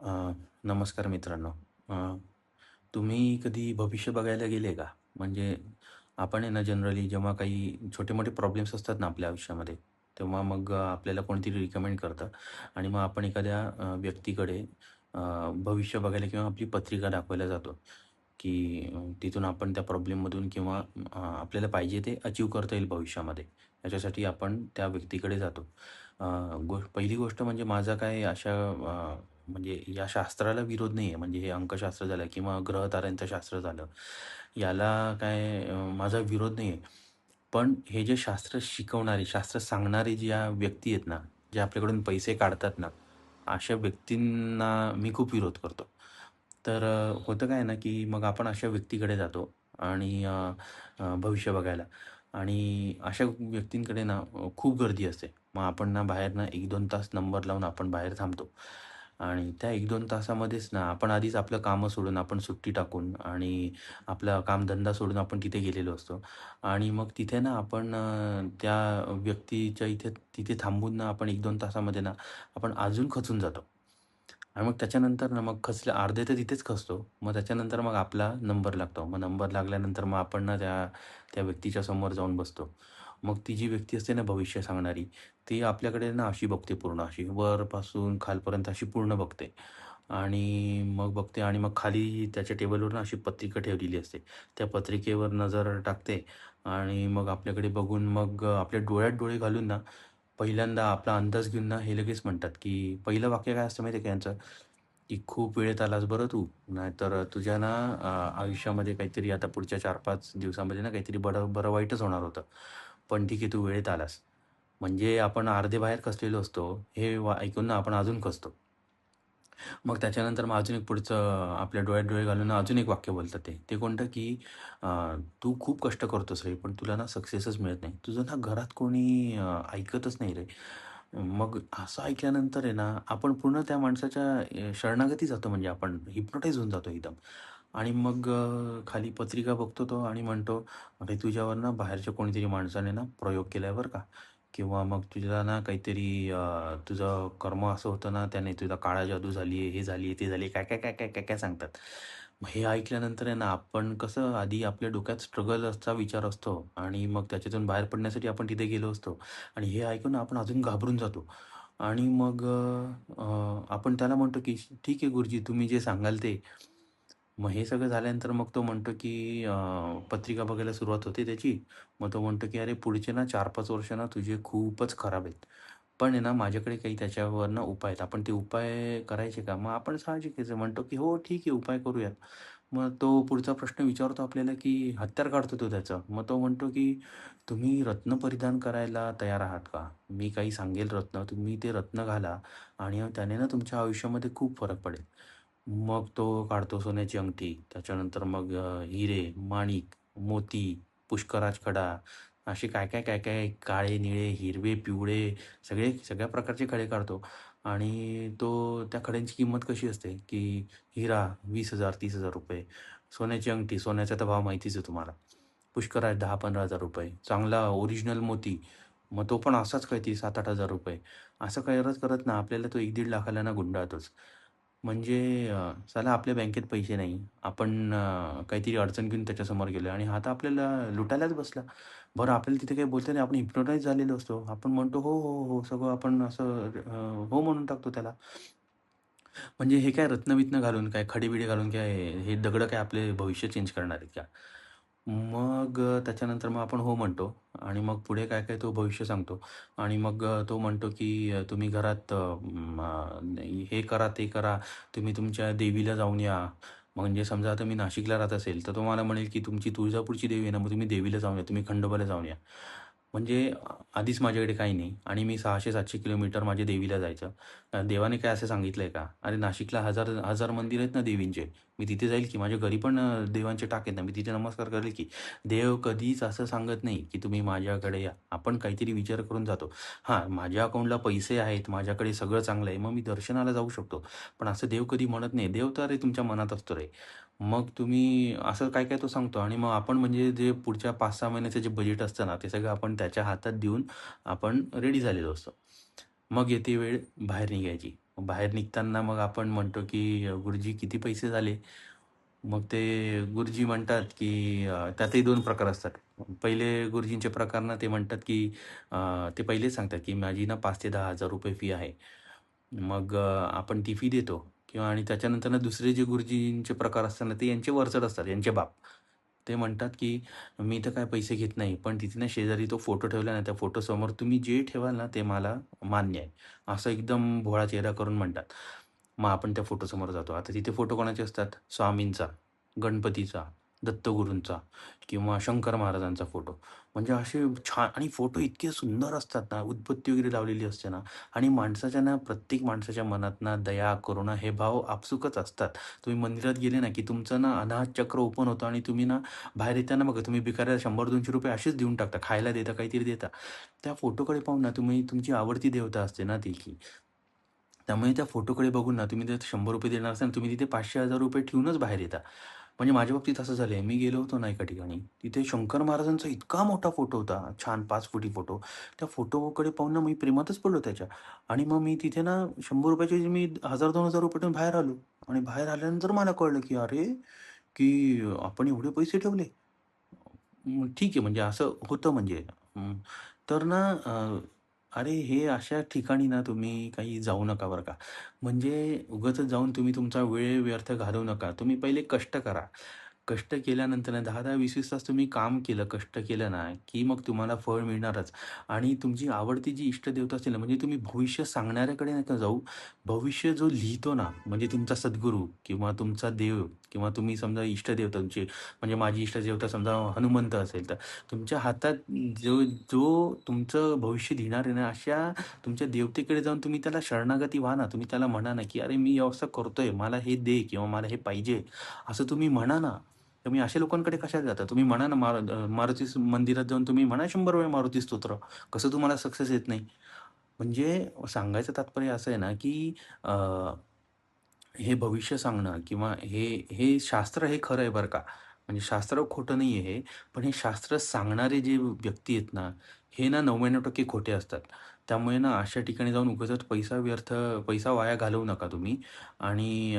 अ, नमस्कार मित्रांनो. अ, तुम्ही कधी भविष्य बघायला गेले का? म्हणजे आपण आहे ना जनरली जेव्हा काही छोटे-मोठे प्रॉब्लेम्स असतात ना आपल्या आयुष्यामध्ये, तेव्हा मग आपल्याला कोणीतरी रिकमेंड करतं आणि मग आपण एखाद्या व्यक्तीकडे अ, भविष्य बघायला किंवा आपली पत्रिका दाखवायला जातो, की तिथून आपण त्या प्रॉब्लेममधून किंवा आपल्याला पाहिजे ते अचीव्ह करता येईल भविष्यामध्ये. याच्यासाठी आपण त्या व्यक्तीकडे जातो. अ, पहिली गोष्ट म्हणजे माझा काय अशा म्हणजे या शास्त्राला विरोध नाही आहे. म्हणजे हे अंकशास्त्र झालं किंवा ग्रहताऱ्यांचं शास्त्र झालं. याला काय माझा विरोध नाही आहे. पण हे जे शास्त्र शिकवणारे, शास्त्र सांगणारे ज्या व्यक्ती आहेत ना, जे आपल्याकडून पैसे काढतात ना, अशा व्यक्तींना मी खूप विरोध करतो. तर होतं काय ना, की मग आपण अशा व्यक्तीकडे जातो आणि भविष्य बघायला आणि अशा व्यक्तींकडे ना खूप गर्दी असते. मग आपण ना बाहेर ना 1-2 तास नंबर लावून आपण बाहेर थांबतो. आणि त्या 1-2 तासामध्येच ना आपण आधीच आपलं कामं सोडून, आपण सुट्टी टाकून आणि आपला कामधंदा सोडून आपण तिथे गेलेलो असतो. आणि मग तिथे ना आपण त्या व्यक्तीच्या तिथे थांबून ना आपण 1-2 तासामध्ये ना आपण अजून खचून जातो. आणि मग त्याच्यानंतर ना मग खचले अर्धे तर तिथेच खचतो. मग त्याच्यानंतर मग आपला नंबर लागतो. मग नंबर लागल्यानंतर मग आपण ना त्या त्या व्यक्तीच्या समोर जाऊन बसतो. मग ती जी व्यक्ती असते ना भविष्य सांगणारी, ती आपल्याकडे ना अशी बघते पूर्ण अशी वरपासून खालपर्यंत अशी पूर्ण बघते. आणि मग बघते आणि मग खाली त्याच्या टेबलवर ना अशी पत्रिका ठेवलेली असते. त्या पत्रिकेवर नजर टाकते आणि मग आपल्याकडे बघून मग आपल्या डोळ्यात डोळे घालून ना पहिल्यांदा आपला अंदाज घेऊन ना हे लगेच म्हणतात, की पहिलं वाक्य काय असतं माहिती आहे का यांचं, की "खूप वेळेत आलास बरं तू, नाहीतर तुझ्या ना आयुष्यामध्ये काहीतरी आता पुढच्या 4-5 दिवसामध्ये ना काहीतरी बरं वाईटच होणार होतं. पण ठीक आहे तू वेळेत आलास." म्हणजे आपण अर्धे बाहेर खचलेलो असतो. हे ऐकून ना आपण अजून खचतो. मग त्याच्यानंतर मग अजून एक पुढचं आपल्या डोळ्यात डोळे घालून अजून एक वाक्य बोलतात ते. ते कोणतं की अ, "तू खूप कष्ट करतोस रे, पण तुला ना सक्सेसच मिळत नाही. तुझं ना घरात कोणी ऐकतच नाही रे." मग असं ऐकल्यानंतर आहे ना, आपण पूर्ण त्या माणसाच्या शरणागती जातो म्हणजे आपण हिप्नोटाईज होऊन जातो एकदम. आणि मग खाली पत्रिका बघतो तो आणि म्हणतो, "अरे तुझ्यावर ना बाहेरच्या कोणीतरी माणसाने ना प्रयोग केलाय बरं का." किंवा मग तुझ्या ना काहीतरी तुझं कर्म असं होतं ना, त्याने तुला काळा जादू झाली आहे, हे झाली आहे, ते झाली आहे, काय, काय, काय, काय, काय, काय सांगतात. मग हे ऐकल्यानंतर आहे ना, आपण कसं आधी आपल्या डोक्यात स्ट्रगलचा विचार असतो आणि मग त्याच्यातून बाहेर पडण्यासाठी आपण तिथे गेलो असतो आणि हे ऐकून ना आपण अजून घाबरून जातो आणि मग आपण त्याला म्हणतो, की "ठीक आहे गुरुजी, तुम्ही जे सांगाल ते." मग हे सगळं झाल्यानंतर मग तो म्हणतो, की पत्रिका बघायला सुरुवात होते त्याची. मग तो म्हणतो, की "अरे पुढचे ना 4-5 वर्ष ना तुझे खूपच खराब आहेत. पण आहे ना माझ्याकडे काही त्याच्यावर ना उपाय आहेत. आपण ते उपाय करायचे का?" मग आपण साहजिकच आहे म्हणतो, की "हो ठीक आहे, उपाय करूयात." मग तो पुढचा प्रश्न विचारतो आपल्याला, की हत्यार काढतो तो त्याचं. मग तो म्हणतो, की "तुम्ही रत्न परिधान करायला तयार आहात का? मी काही सांगेल रत्न, तुम्ही ते रत्न घाला आणि त्याने ना तुमच्या आयुष्यामध्ये खूप फरक पडेल." मग तो काढतो सोन्याची अंगठी, त्याच्यानंतर मग हिरे, माणिक, मोती, पुष्कराज खडा असे काय काळे, निळे, हिरवे, पिवळे सगळ्या प्रकारचे खडे काढतो आणि तो त्या खड्यांची किंमत कशी असते, की हिरा ₹20,000 ₹30,000 सोन्याची अंगठी, सोन्याचा तर भाव माहितीच आहे तुम्हाला. पुष्कराज ₹10,000-15,000 चांगला ओरिजिनल मोती, मग तो पण असाच काहीतरी ₹7,000-8,000 असं करत-करत ना आपल्याला तो 1-1.5 लाखाला ना गुंडाळतोच. म्हणजे साला आपल्या बँकेत पैसे नाही. आपण काहीतरी अडचण घेऊन त्याच्यासमोर गेलोय आणि हा तर आपल्याला लुटायलाच बसला. बरं आपल्याला तिथे काही बोलता नाही. आपण हिप्नोटाईज झालेलो असतो. आपण म्हणतो, "हो, हो, हो." सगळं आपण असं हो म्हणून टाकतो त्याला. म्हणजे हे काय रत्न-बित्न घालून काय खडे-बिडे घालून काय हे दगडं काय आपले भविष्य चेंज करणार आहेत का? मग त्याच्यानंतर मग आपण हो म्हणतो आणि मग पुढे काय-काय तो भविष्य सांगतो आणि मग तो म्हणतो, की तुम्ही घरात हे करा, ते करा. तुम्ही तुमच्या देवीला जाऊन या. म्हणजे समजा आता मी नाशिकला राहत असेल, तर तो मला म्हणेल, की तुमची तुळजापूरची देवी आहे ना, मग तुम्ही देवीला जाऊन या. तुम्ही खंडोबाला जाऊन या. म्हणजे आधीच माझ्याकडे काही नाही आणि मी 600-700 किलोमीटर माझ्या देवीला जायचं. देवाने काय असं सांगितलंय का? अरे नाशिकला हजार हजार मंदिर आहेत ना देवींचे. मी तिथे जाईल की माझ्या घरी पण देवांचे टाक आहेत ना, मी तिथे नमस्कार करेल की. देव कधीच असं सांगत नाही, की तुम्ही माझ्याकडे या. आपण काहीतरी विचार करून जातो. हां, माझ्या अकाउंटला पैसे आहेत, माझ्याकडे सगळं चांगलं आहे, मग मी दर्शनाला जाऊ शकतो. पण असं देव कधी म्हणत नाही. देव तर अरे तुमच्या मनात असतो रे. मग तुम्ही असं काय-काय तो सांगतो आणि मग आपण म्हणजे जे पुढच्या 5-6 महिन्याचं जे बजेट असतं ना, ते सगळं आपण त्याच्या हातात देऊन आपण रेडी झालेलो असतो. मग येते वेळ बाहेर निघायची. बाहेर निघताना मग आपण म्हणतो, की "गुरुजी किती पैसे झाले?" मग ते गुरुजी म्हणतात, की त्यातही 2 प्रकार असतात. पहिले गुरुजींचे प्रकार ना ते म्हणतात, की ते पहिलेच सांगतात, की "माझी ना 5,000 ते 10,000 फी आहे." मग आपण ती फी देतो किंवा आणि त्याच्यानंतर ना दुसरे जे गुरुजींचे प्रकार असतात ना, ते यांचे वरचढ असतात, यांचे बाप. ते म्हणतात, की "मी तर काय पैसे घेत नाही, पण तिथे ना शेजारी तो फोटो ठेवला ना, त्या फोटोसमोर तुम्ही जे ठेवाल ना, ते मला मान्य आहे." असं एकदम भोळा चेहरा करून म्हणतात. मग आपण त्या फोटोसमोर जातो. आता तिथे फोटो कोणाचे असतात? स्वामींचा, गणपतीचा, दत्तगुरूंचा किंवा शंकर महाराजांचा फोटो. म्हणजे असे छान आणि फोटो इतके सुंदर असतात ना, उदबत्ती वगैरे लावलेली असते ना आणि माणसाच्या ना प्रत्येक माणसाच्या मनात ना दया, करुणा हे भाव आपसुकच असतात. तुम्ही मंदिरात गेले ना, की तुमचं ना अनाहत चक्र ओपन होतं आणि तुम्ही ना बाहेर येताना बघा तुम्ही भिकाऱ्याला ₹100-200 असेच देऊन टाकता. खायला देता, काहीतरी देता. त्या फोटोकडे पाहून ना तुम्ही तुमची आवडती देवता असते ना ती की त्यामुळे त्या फोटोकडे बघून ना तुम्ही जर ₹100 देणार असाल, तुम्ही तिथे ₹500-1000 ठेवूनच बाहेर येता. म्हणजे माझ्या बाबतीत असं झालंय. मी गेलो होतो ना एका ठिकाणी, तिथे शंकर महाराजांचा इतका मोठा फोटो होता, छान 5 फुटी फोटो. त्या फोटोकडे पाहून ना मी प्रेमातच पडलो त्याच्या आणि मग मी तिथे ना ₹100 चे मी ₹1000-2000 ठेवून बाहेर आलो आणि बाहेर आल्यानंतर मला कळलं, की अरे, की आपण एवढे पैसे ठेवले. मग ठीक आहे म्हणजे असं होतं म्हणजे. हं. तर ना अरे हे अशा ठिकाणी ना तुम्ही काही जाऊ नका बरं का. म्हणजे उगाचच जाऊन तुम्ही तुमचा वेळ व्यर्थ घालवू नका. तुम्ही पहिले कष्ट करा. कष्ट केल्यानंतर ना 10-10, 20-20 तास तुम्ही काम केलं, कष्ट केलं ना, की मग तुम्हाला फळ मिळणारच. आणि तुमची आवडती जी इष्टदेवता असेल ना, म्हणजे तुम्ही भविष्य सांगणाऱ्याकडे नका जाऊ. भविष्य जो लिहितो ना, म्हणजे तुमचा सद्गुरू किंवा तुमचा देव किंवा तुम्ही समजा इष्टदेवता तुमची म्हणजे माझी इष्टदेवता समजा हनुमंत असेल, तर तुमच्या हातात जो जो तुमचं भविष्य लिहिणार आहे ना, अशा तुमच्या देवतेकडे जाऊन तुम्ही त्याला शरणागती व्हा ना. तुम्ही त्याला म्हणा ना, की "अरे, मी असं करतोय, मला हे दे किंवा मला हे पाहिजे." असं तुम्ही म्हणा ना. तुम्ही अशा लोकांकडे कशाला जाता? तुम्ही म्हणा ना, मारुती मंदिरात जाऊन तुम्ही म्हणा 100 वेळा मारुती स्तोत्र. कसं तुम्हाला सक्सेस येत नाही? म्हणजे सांगायचं तात्पर्य असं आहे ना, की हे भविष्य सांगणं किंवा हे शास्त्र हे खरं आहे बरं का. म्हणजे शास्त्र खोटं नाहीये हे. पण हे शास्त्र सांगणारे जे व्यक्ती आहेत ना, हे ना 99% खोटे असतात. त्यामुळे ना अशा ठिकाणी जाऊन उगाचच पैसा वाया घालवू नका तुम्ही आणि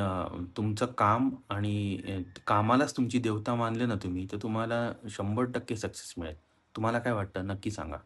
तुमचं काम आणि कामालाच तुमची देवता मानले ना तुम्ही, तर तुम्हाला 100% सक्सेस मिळेल. तुम्हाला काय वाटतं? नक्की सांगा.